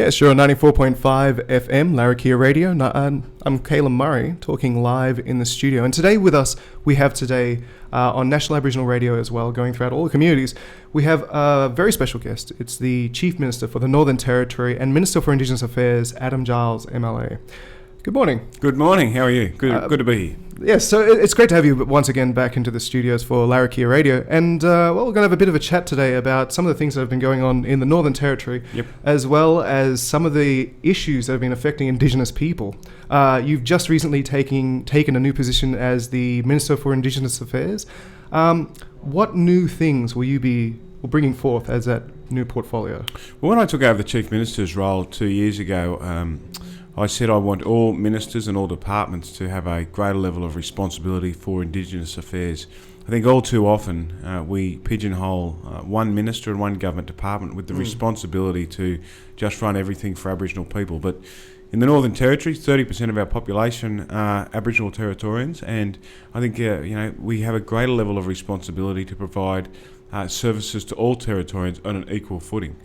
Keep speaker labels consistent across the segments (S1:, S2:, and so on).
S1: Yeah, sure. 94.5 FM, Larrakia Radio. I'm Caleb Murray, talking live in the studio. And today with us, we have on National Aboriginal Radio as well, going throughout all the communities, we have a very special guest. It's the Chief Minister for the Northern Territory and Minister for Indigenous Affairs, Adam Giles, MLA. Good morning.
S2: Good morning. How are you? Good to be here.
S1: Yes, so it's great to have you once again back into the studios for Larrakia Radio. And, we're going to have a bit of a chat today about some of the things that have been going on in the Northern Territory, as well as some of the issues that have been affecting Indigenous people. You've just recently taken a new position as the Minister for Indigenous Affairs. What new things will you be bringing forth as that new portfolio?
S2: Well, when I took over the Chief Minister's role 2 years ago, I said I want all ministers and all departments to have a greater level of responsibility for Indigenous affairs. I think all too often we pigeonhole one minister and one government department with the responsibility to just run everything for Aboriginal people. But in the Northern Territory, 30% of our population are Aboriginal Territorians, and I think we have a greater level of responsibility to provide services to all Territorians on an equal footing.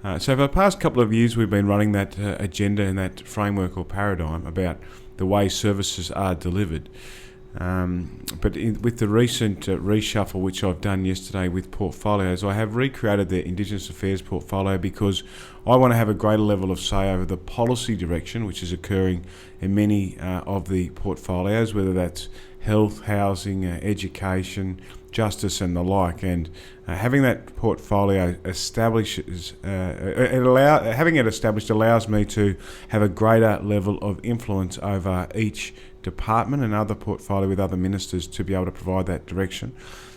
S2: So for the past couple of years, we've been running that agenda and that framework or paradigm about the way services are delivered. But with the recent reshuffle, which I've done yesterday with portfolios, I have recreated the Indigenous Affairs portfolio because I want to have a greater level of say over the policy direction, which is occurring in many of the portfolios, whether that's health, housing, education, justice and the like, and having that portfolio having it established allows me to have a greater level of influence over each department and other portfolio with other ministers to be able to provide that direction.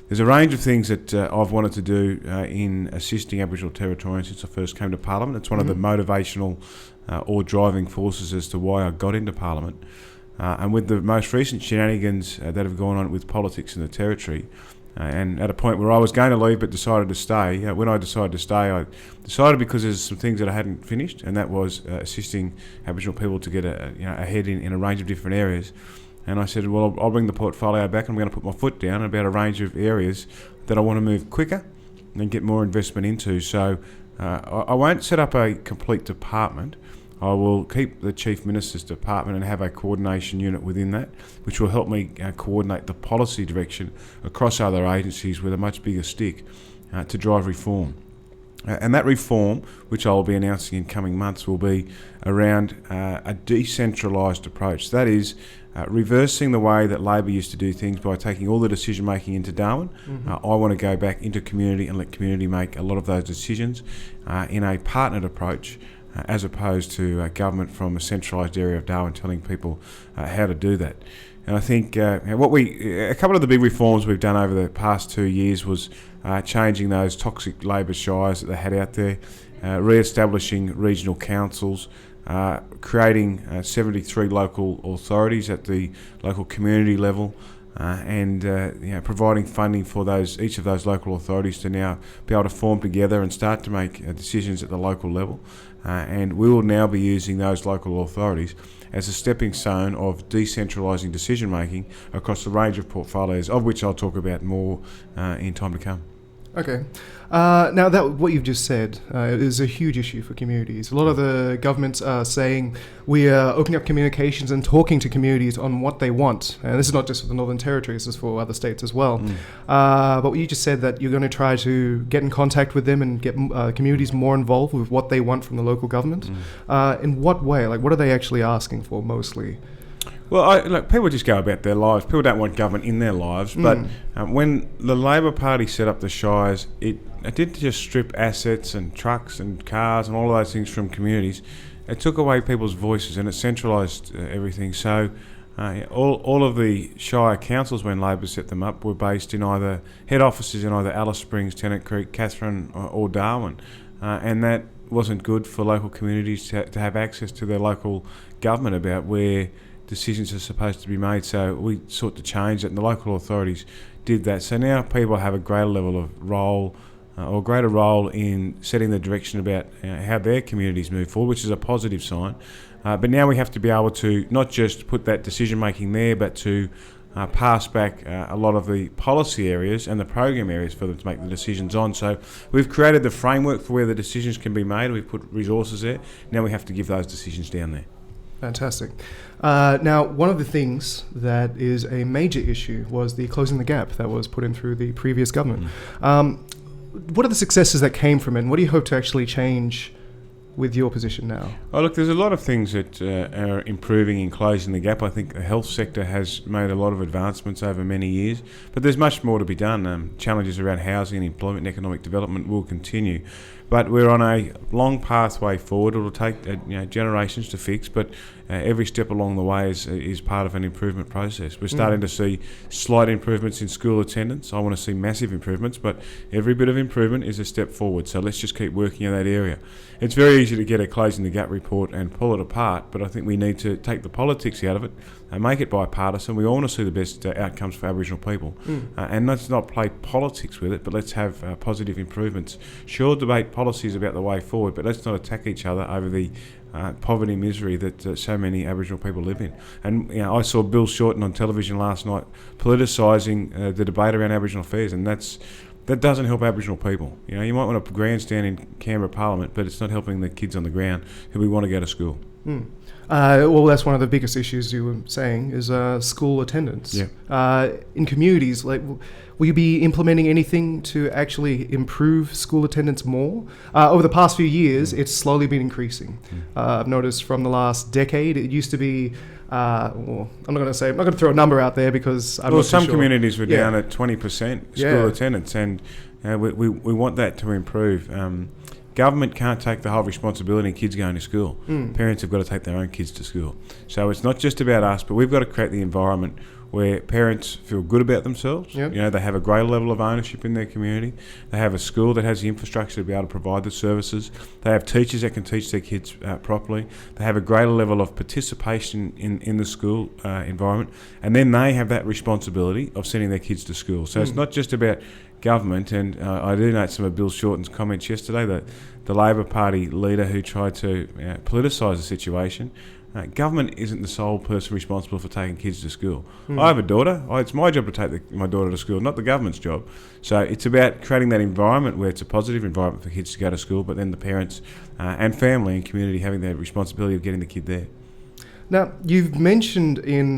S2: There's a range of things that I've wanted to do in assisting Aboriginal Territorians since I first came to Parliament. It's one of the motivational or driving forces as to why I got into Parliament. And with the most recent shenanigans that have gone on with politics in the Territory, and at a point where I was going to leave but decided to stay, when I decided to stay, I decided because there's some things that I hadn't finished, and that was assisting Aboriginal people to get ahead in a range of different areas. And I said, well, I'll bring the portfolio back and I'm going to put my foot down about a range of areas that I want to move quicker and get more investment into. So I won't set up a complete department. I will keep the Chief Minister's department and have a coordination unit within that, which will help me coordinate the policy direction across other agencies with a much bigger stick to drive reform. And that reform, which I'll be announcing in coming months, will be around a decentralised approach. That is, reversing the way that Labor used to do things by taking all the decision making into Darwin. I want to go back into community and let community make a lot of those decisions in a partnered approach, as opposed to government from a centralised area of Darwin telling people how to do that. And I think a couple of the big reforms we've done over the past 2 years was changing those toxic Labor shires that they had out there, re-establishing regional councils, creating 73 local authorities at the local community level, and providing funding for each of those local authorities to now be able to form together and start to make decisions at the local level. And we will now be using those local authorities as a stepping stone of decentralising decision making across a range of portfolios, of which I'll talk about more in time to come.
S1: Okay. Now, what you've just said is a huge issue for communities. A lot of the governments are saying we are opening up communications and talking to communities on what they want. And this is not just for the Northern Territory, this is for other states as well. But what you just said that you're going to try to get in contact with them and get communities more involved with what they want from the local government. In what way? Like, what are they actually asking for mostly?
S2: Well, people just go about their lives. People don't want government in their lives. But when the Labor Party set up the shires, it didn't just strip assets and trucks and cars and all of those things from communities. It took away people's voices and it centralised everything. So all of the shire councils, when Labor set them up, were based in either head offices in either Alice Springs, Tennant Creek, Katherine or Darwin. And that wasn't good for local communities to have access to their local government about where decisions are supposed to be made. So we sought to change that, and the local authorities did that. So now people have a greater level of role or greater role in setting the direction about how their communities move forward, which is a positive sign. But now we have to be able to not just put that decision making there, but to pass back a lot of the policy areas and the program areas for them to make the decisions on. So we've created the framework for where the decisions can be made. We've put resources there. Now we have to give those decisions down there.
S1: Fantastic. Now, one of the things that is a major issue was the closing the gap that was put in through the previous government. What are the successes that came from it, and what do you hope to actually change with your position now?
S2: Oh, look, there's a lot of things that are improving in closing the gap. I think the health sector has made a lot of advancements over many years, but there's much more to be done. Challenges around housing and employment and economic development will continue. But we're on a long pathway forward. It'll take generations to fix, but every step along the way is part of an improvement process. We're starting to see slight improvements in school attendance. I want to see massive improvements, but every bit of improvement is a step forward. So let's just keep working in that area. It's very easy to get a closing the gap report and pull it apart, but I think we need to take the politics out of it and make it bipartisan. We all want to see the best outcomes for Aboriginal people. And let's not play politics with it, but let's have positive improvements. Sure, debate policies about the way forward, but let's not attack each other over the poverty and misery that so many Aboriginal people live in. And I saw Bill Shorten on television last night politicising the debate around Aboriginal affairs, and that doesn't help Aboriginal people. You might want a grandstand in Canberra Parliament, but it's not helping the kids on the ground who we want to go to school.
S1: Well, that's one of the biggest issues you were saying is school attendance. In communities, will you be implementing anything to actually improve school attendance more? Over the past few years, it's slowly been increasing. I've noticed from the last decade, it used to be. I'm not going to throw a number out there because
S2: some communities were down at 20% school attendance, and we want that to improve. Government can't take the whole responsibility of kids going to school. Parents have got to take their own kids to school. So it's not just about us, but we've got to create the environment where parents feel good about themselves. They have a greater level of ownership in their community. They have a school that has the infrastructure to be able to provide the services. They have teachers that can teach their kids properly. They have a greater level of participation in the school environment. And then they have that responsibility of sending their kids to school. So it's not just about government, and I do note some of Bill Shorten's comments yesterday, that the Labor Party leader who tried to politicise the situation. Government isn't the sole person responsible for taking kids to school. I have a daughter. It's my job to take my daughter to school, not the government's job. So it's about creating that environment where it's a positive environment for kids to go to school, but then the parents and family and community having the responsibility of getting the kid there.
S1: Now, you've mentioned in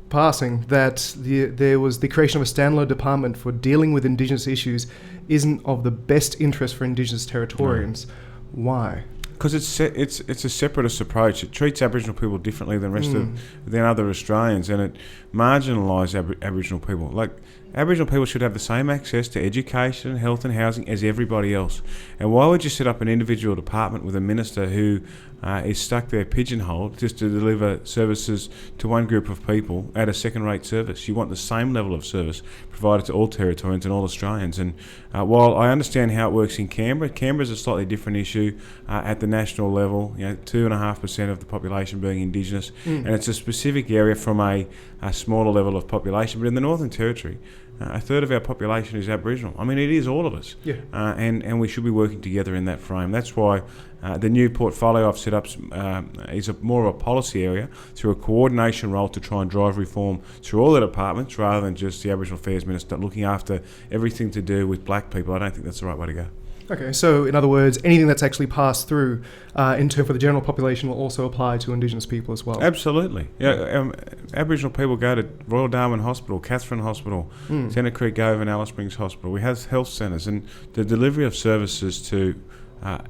S1: passing that there was the creation of a standalone department for dealing with Indigenous issues isn't of the best interest for Indigenous Territorians. Why?
S2: Because it's a separatist approach. It treats Aboriginal people differently than other Australians, and it marginalises Aboriginal people. Like, Aboriginal people should have the same access to education, health and housing as everybody else. And why would you set up an individual department with a minister who is stuck there pigeonholed just to deliver services to one group of people at a second-rate service? You want the same level of service provided to all Territorians and all Australians. And while I understand how it works in Canberra's a slightly different issue at the national level. 2.5% of the population being Indigenous, and it's a specific area from a smaller level of population. But in the Northern Territory, a third of our population is Aboriginal. I mean, it is all of us. And we should be working together in that frame. That's why the new portfolio I've set up is more of a policy area through a coordination role to try and drive reform through all the departments rather than just the Aboriginal Affairs Minister looking after everything to do with black people. I don't think that's the right way to go.
S1: Okay, so in other words, anything that's actually passed through in term for the general population will also apply to Indigenous people as well.
S2: Absolutely. Aboriginal people go to Royal Darwin Hospital, Katherine Hospital, Tennant Creek Cove and Alice Springs Hospital. We have health centres, and the delivery of services to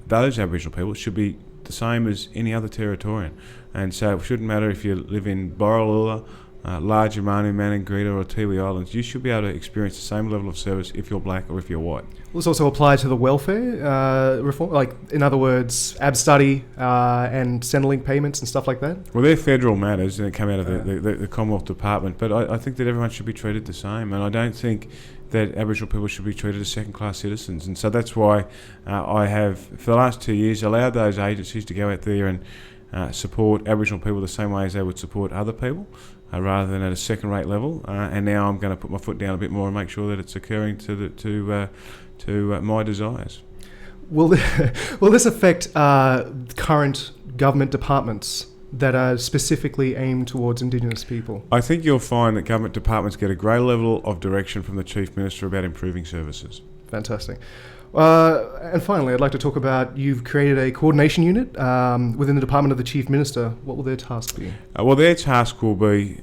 S2: those Aboriginal people should be the same as any other Territorian. And so it shouldn't matter if you live in Borroloola, Large Umanu, Maningrida or Tiwi Islands. You should be able to experience the same level of service if you're black or if you're white.
S1: Will this also apply to the welfare reform? Like, in other words, ab study and Centrelink payments and stuff like that?
S2: Well, they're federal matters and they come out of the Commonwealth Department, but I think that everyone should be treated the same, and I don't think that Aboriginal people should be treated as second-class citizens. And so that's why I have, for the last 2 years, allowed those agencies to go out there and support Aboriginal people the same way as they would support other people, rather than at a second-rate level. And now I'm going to put my foot down a bit more and make sure that it's occurring to my desires.
S1: Will this affect current government departments that are specifically aimed towards Indigenous people?
S2: I think you'll find that government departments get a great level of direction from the Chief Minister about improving services.
S1: Fantastic. And finally, I'd like to talk about, you've created a coordination unit within the Department of the Chief Minister. What will their task be?
S2: Well, their task will be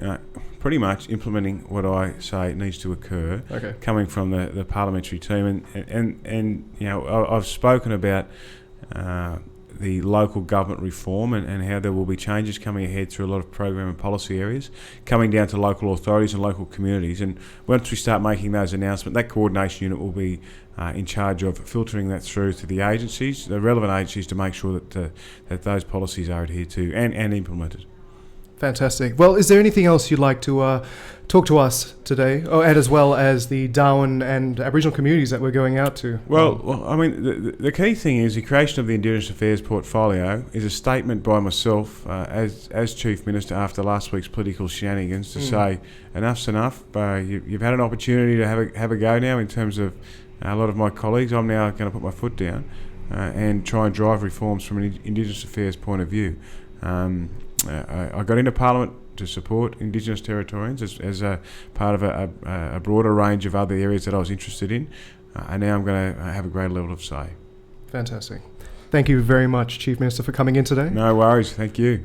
S2: pretty much implementing what I say needs to occur, coming from the parliamentary team. And you know, I've spoken about the local government reform and how there will be changes coming ahead through a lot of program and policy areas, coming down to local authorities and local communities. And once we start making those announcements, that coordination unit will be in charge of filtering that through to the agencies, the relevant agencies, to make sure that those policies are adhered to and implemented.
S1: Fantastic. Well, is there anything else you'd like to talk to us today, and as well as the Darwin and Aboriginal communities that we're going out to?
S2: Well, I mean, the key thing is the creation of the Indigenous Affairs portfolio is a statement by myself as Chief Minister after last week's political shenanigans to say enough's enough. You've had an opportunity to have a go now in terms of a lot of my colleagues. I'm now going to put my foot down and try and drive reforms from an Indigenous Affairs point of view. I got into Parliament to support Indigenous Territorians as a part of a broader range of other areas that I was interested in, and now I'm going to have a greater level of say.
S1: Fantastic. Thank you very much, Chief Minister, for coming in today.
S2: No worries. Thank you.